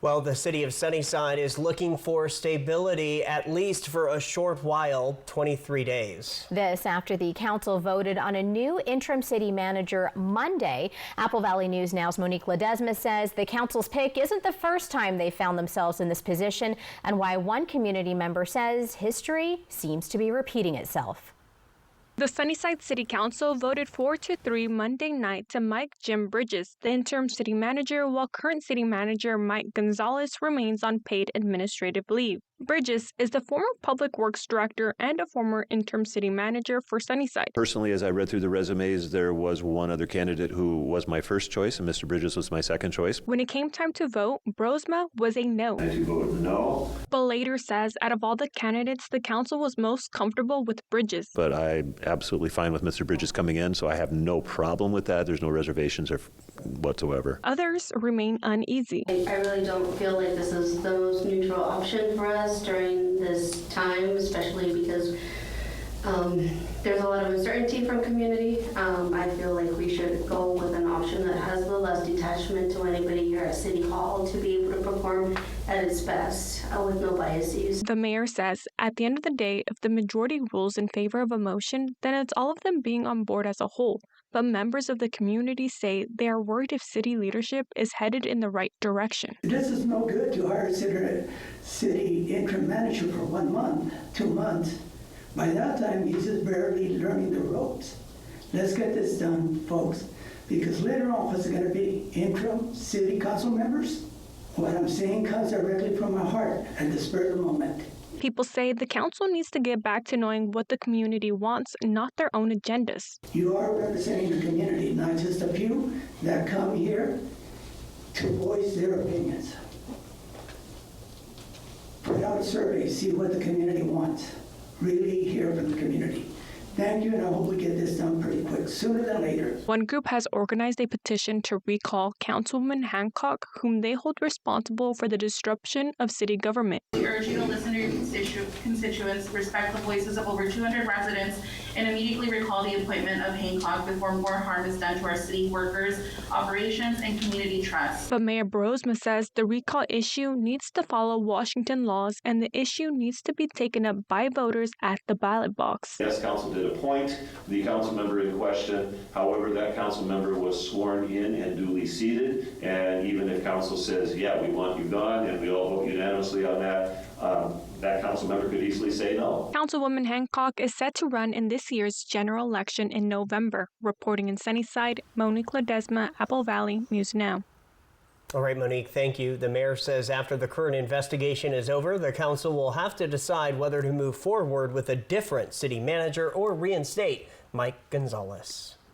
Well, the city of Sunnyside is looking for stability, at least for a short while, 23 days. This after the council voted on a new interim city manager Monday. Apple Valley News Now's Monique Ledesma says the council's pick isn't the first time they found themselves in this position, and why one community member says history seems to be repeating itself. The Sunnyside City Council voted 4-3 Monday night to Mike Jim Bridges, the interim city manager, while current city manager Mike Gonzalez remains on paid administrative leave. Bridges is the former public works director and a former interim city manager for Sunnyside. Personally, as I read through the resumes, there was one other candidate who was my first choice, and Mr. Bridges was my second choice. When it came time to vote, Brosma was a no. I do vote no. But later says out of all the candidates, the council was most comfortable with Bridges. But I'm absolutely fine with Mr. Bridges coming in, so I have no problem with that. There's no reservations or whatsoever. Others remain uneasy. I really don't feel like this is the most neutral option for us during this time, especially because there's a lot of uncertainty from community. I feel like we should go with an option that has the less detachment to anybody here at City Hall to be able to perform at its best with no biases. The mayor says at the end of the day, if the majority rules in favor of a motion, then it's all of them being on board as a whole. But members of the community say they are worried if city leadership is headed in the right direction. This is no good to hire a city interim manager for 1 month, 2 months. By that time, he's just barely learning the ropes. Let's get this done, folks, because later on, what's it going to be? Interim city council members? What I'm saying comes directly from my heart at the spur of the moment. People say the council needs to get back to knowing what the community wants, not their own agendas. You are representing the community, not just a few that come here to voice their opinions. Put out a survey, see what the community wants. Really hear from the community. Thank you, and I hope we get this done pretty quick, sooner than later. One group has organized a petition to recall Councilwoman Hancock, whom they hold responsible for the disruption of city government. We urge you to listen to your constituents, respect the voices of over 200 residents, and immediately recall the appointment of Hancock before more harm is done to our city workers, operations, and community trust. But Mayor Brosma says the recall issue needs to follow Washington laws, and the issue needs to be taken up by voters at the ballot box. Yes, council did appoint the council member in question. However, that council member was sworn in and duly seated. And even if council says, yeah, we want you gone, and we all vote unanimously on that, that council member could easily say no. Councilwoman Hancock is set to run in this year's general election in November. Reporting in Sunnyside, Monique Ledesma, Apple Valley News Now. All right, Monique, thank you. The mayor says after the current investigation is over, the council will have to decide whether to move forward with a different city manager or reinstate Mike Gonzalez.